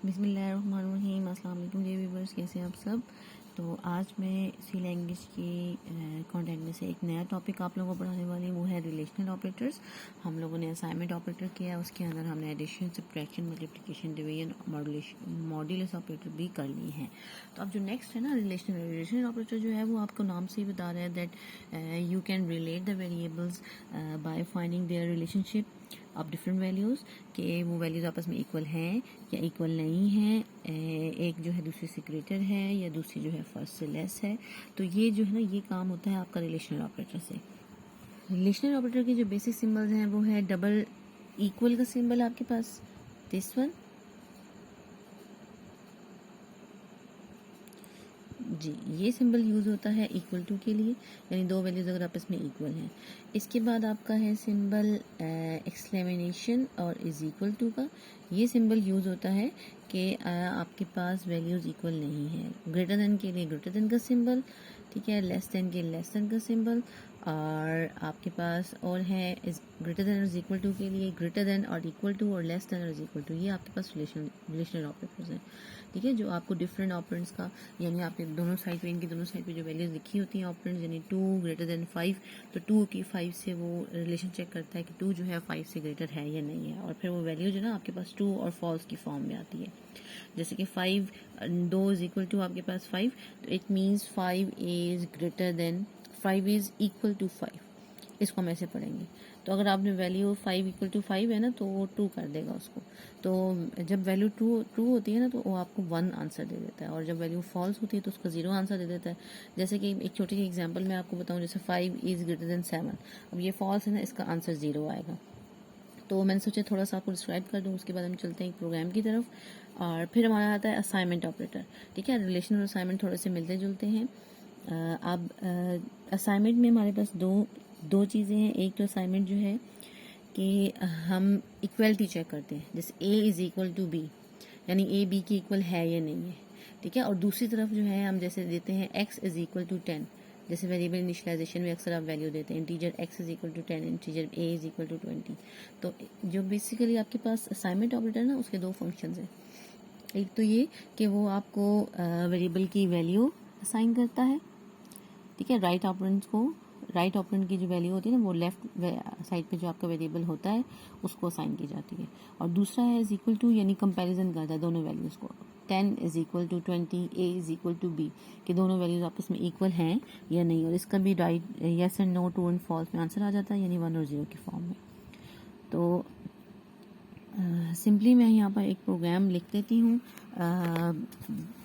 बिस्मिल्लाहिर्रहमानिर्रहीम। अस्सलाम वालेकुम डियर व्यूअर्स, कैसे हैं आप सब। तो आज मैं सी लैंग्वेज की कंटेंट में से एक नया टॉपिक आप लोगों को पढ़ाने वाली हूँ, वो है रिलेशनल ऑपरेटर्स। हम लोगों ने असाइनमेंट ऑपरेटर किया है, उसके अंदर हमने addition, subtraction, multiplication, division, modulus operator भी कर लिए हैं। तो अब जो नेक्स्ट है ना, रिलेशनल ऑपरेटर जो है वो आपको नाम से ही बता रहा है that you can relate the variables by finding their relationship of different values, कि वो वैल्यूज़ आपस में इक्वल हैं या इक्वल नहीं हैं, एक जो है दूसरे से ग्रेटर है या दूसरी जो है फर्स्ट से लेस है। तो ये जो है ना, ये काम होता है आपका रिलेशनल ऑपरेटर से। रिलेशनल ऑपरेटर के जो बेसिक सिंबल्स हैं वो है डबल इक्वल का सिंबल आपके पास, दिस वन जी, ये सिंबल यूज़ होता है इक्वल टू के लिए, यानी दो वैल्यूज़ अगर आपस में इक्वल हैं। इसके बाद आपका है सिंबल एक्सक्लेमेशन और इज़ इक्वल टू का। ये सिंबल यूज़ होता है कि आपके पास वैल्यूज़ इक्वल नहीं है। ग्रेटर देन के लिए ग्रेटर देन का सिंबल, ठीक है, लेस देन के लेस देन का सिंबल, और आपके पास और है इज ग्रेटर देन और इज इक्वल टू के लिए ग्रेटर देन और इक्वल टू और लेस देन और इज इक्वल टू। ये आपके पास रिलेशनल ऑपरेटर्स हैं, ठीक है, जो आपको डिफरेंट ऑपरेंड्स का, यानी आपके दोनों साइड पे, इनकी दोनों साइड पे जो वैल्यूज लिखी होती हैं ऑपरेंड्स, यानी 2 ग्रेटर देन 5, तो 2 की 5 से वो रिलेशन चेक करता है कि 2 जो है 5 से ग्रेटर है या नहीं है, और फिर वो वैल्यू जो है ना आपके पास ट्रू और फॉल्स की फॉर्म में आती है। जैसे कि 5 2 इज इक्वल टू आपके पास 5, तो it means 5 is greater than 5 is equal to 5। इसको हम ऐसे पढ़ेंगे। तो अगर आपने वैल्यू 5 इक्वल टू 5 है ना, तो वो ट्रू कर देगा उसको। तो जब वैल्यू ट्रू होती है ना, तो वो आपको 1 आंसर दे देता है, और जब वैल्यू फॉल्स होती है तो उसका 0 आंसर दे देता है। जैसे कि एक छोटी सी एग्जांपल मैं आपको बताऊं, जैसे 5 इज ग्रेटर देन 7, अब ये फॉल्स है ना, इसका आंसर 0 आएगा। तो मैंने सोचा थोड़ा सा आपको डिस्क्राइब कर दूं, उसके बाद हम चलते हैं एक प्रोग्राम की तरफ। और फिर हमारा आता है असाइनमेंट ऑपरेटर, ठीक है। रिलेशन और असाइनमेंट थोड़े से मिलते जुलते हैं। अब असाइनमेंट में हमारे पास दो चीज़ें हैं। एक तो असाइनमेंट जो है कि हम इक्वलिटी चेक करते हैं, जैसे a is equal to b, यानी a b की इक्वल है या नहीं है, ठीक है। और दूसरी तरफ जो है हम जैसे देते हैं x इज़ इक्वल टू 10, जैसे वेरिएबल इनिशियलाइजेशन में अक्सर आप वैल्यू देते हैं, integer x is equal to 10, integer a is equal to 20। तो जो बेसिकली आपके पास असाइनमेंट ऑपरेटर है ना, उसके दो फंक्शंस हैं। एक तो ये कि वो आपको वेरिएबल की वैल्यू असाइन करता है, ठीक है, राइट ऑपरेंड की जो वैल्यू होती है ना, वो लेफ्ट साइड पे जो आपका वेरिएबल होता है उसको असाइन की जाती है। और दूसरा है इज इक्वल टू, यानी कंपैरिजन करता है दोनों वैल्यूज को, 10 is equal to 20, a is equal to b, कि दोनों वैल्यूज आपस में इक्वल हैं या नहीं, और इसका भी right yes and no, true and false में आंसर आ जाता है, यानी 1 और 0 की फॉर्म में। तो सिंपली मैं यहाँ पर एक प्रोग्राम लिख देती हूँ।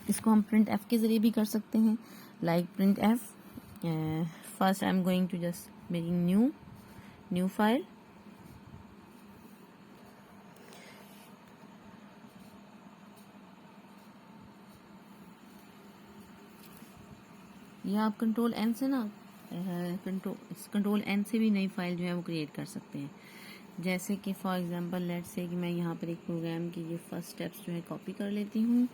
इसको हम प्रिंट एफ के ज़रिए भी कर सकते हैं, like print F. First I am going to just making new file. या आप कंट्रोल एन से ना, कंट्रोल एन से भी नई फाइल जो है वो क्रिएट कर सकते हैं। जैसे कि फॉर एग्जांपल लेट्स से कि मैं यहाँ पर एक प्रोग्राम की ये फर्स्ट स्टेप्स जो है कॉपी कर लेती हूँ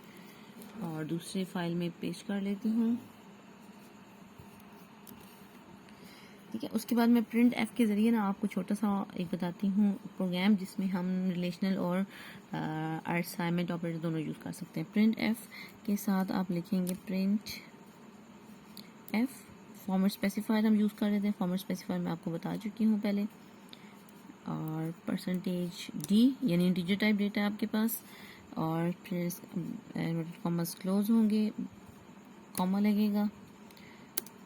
और दूसरी फाइल में पेस्ट कर लेती हूँ, ठीक है। उसके बाद मैं प्रिंट एफ के ज़रिए ना आपको छोटा सा एक बताती हूँ प्रोग्राम, जिसमें हम रिलेशनल और असाइनमेंट ऑपरेटर दोनों यूज़ कर सकते हैं। प्रिंट एफ के साथ आप लिखेंगे प्रिंट एफ, फॉर्मेट स्पेसिफायर हम यूज़ कर रहे थे, फॉर्मेट स्पेसिफायर मैं आपको बता चुकी हूँ पहले, और परसेंटेज डी, यानी इंटीजर टाइप डेटा आपके पास, और फिर कॉमर्स क्लोज होंगे, कॉमा लगेगा।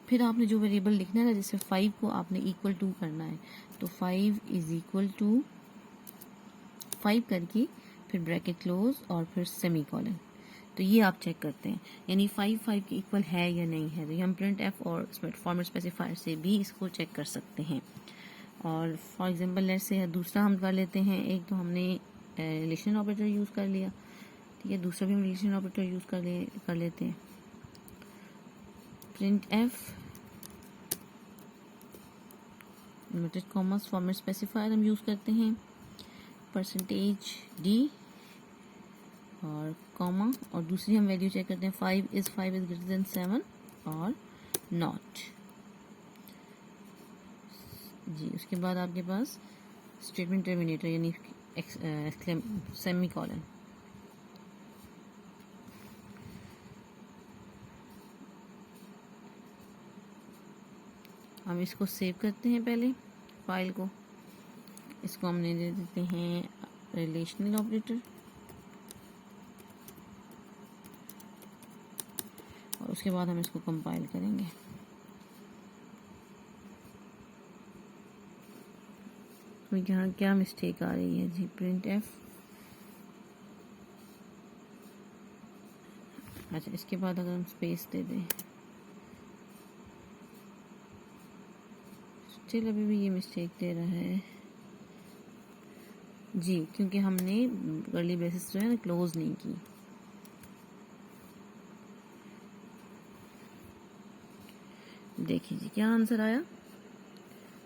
फिर आपने जो वेरिएबल लिखना है ना, जैसे 5 को आपने इक्वल टू करना है, तो 5 इज इक्वल टू 5 करके फिर ब्रैकेट क्लोज और फिर सेमी कॉलन। तो ये आप चेक करते हैं, यानी 5 के इक्वल है या नहीं है। तो ये हम प्रिंट एफ और फॉर्मेट स्पेसिफायर से भी इसको चेक कर सकते हैं। और फॉर एग्जांपल लेट्स से दूसरा हम कर लेते हैं, एक तो हमने रिलेशन ऑपरेटर यूज़ कर लिया, ठीक है, दूसरा भी हम रिलेशन ऑपरेटर यूज़ कर लेते हैं। Print F inverted commas format specifier हम यूज़ करते हैं, परसेंटेज डी और कॉमा, और दूसरी हम वैल्यू चेक करते हैं 5 इज ग्रेटर देन 7 और नॉट जी। उसके बाद आपके पास स्टेटमेंट टर्मिनेटर, यानी सेमी कॉलन। हम इसको सेव करते हैं पहले फाइल को। इसको हमने दे देते हैं रिलेशनल ऑपरेटर, और उसके बाद हम इसको कंपाइल करेंगे। तो यहाँ क्या मिस्टेक आ रही है जी, प्रिंट एफ। अच्छा, इसके बाद अगर हम स्पेस दे दें, स्टिल अभी भी ये मिस्टेक दे रहा है जी, क्योंकि हमने कर्ली ब्रेसेस जो है ना क्लोज नहीं की। देखिए जी क्या आंसर आया,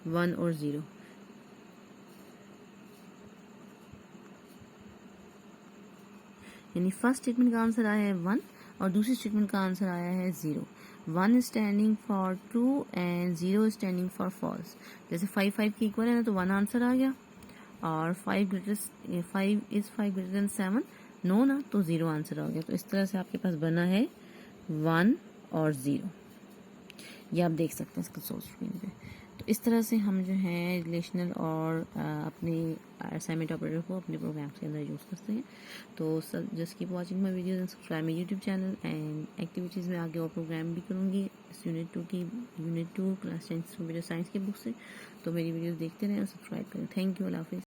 1 और 0। यानी फर्स्ट स्टेटमेंट का आंसर आया है 1 और दूसरी स्टेटमेंट का आंसर आया है 0। 1 is standing for true and 0 is standing for false. जैसे 5 5 के इक्वल है ना, तो 1 आंसर आ गया, और 5 इज 5 ग्रेटर देन 7 नो ना, तो 0 आंसर आ गया। तो इस तरह से आपके पास बना है 1 और 0। ये आप देख सकते हैं इसका सोर्स स्क्रीन पे। तो इस तरह से हम जो है रिलेशनल और अपने असाइनमेंट ऑपरेटर को अपने प्रोग्राम्स के अंदर यूज़ करते हैं। तो just keep watching my videos and subscribe my YouTube channel and activities में आगे और प्रोग्राम भी करूँगी इस यूनिट 2 क्लास 10 कंप्यूटर साइंस की बुक से। तो मेरी वीडियोस देखते रहें और सब्सक्राइब करें। थैंक यू, अल्लाह हाफिज़।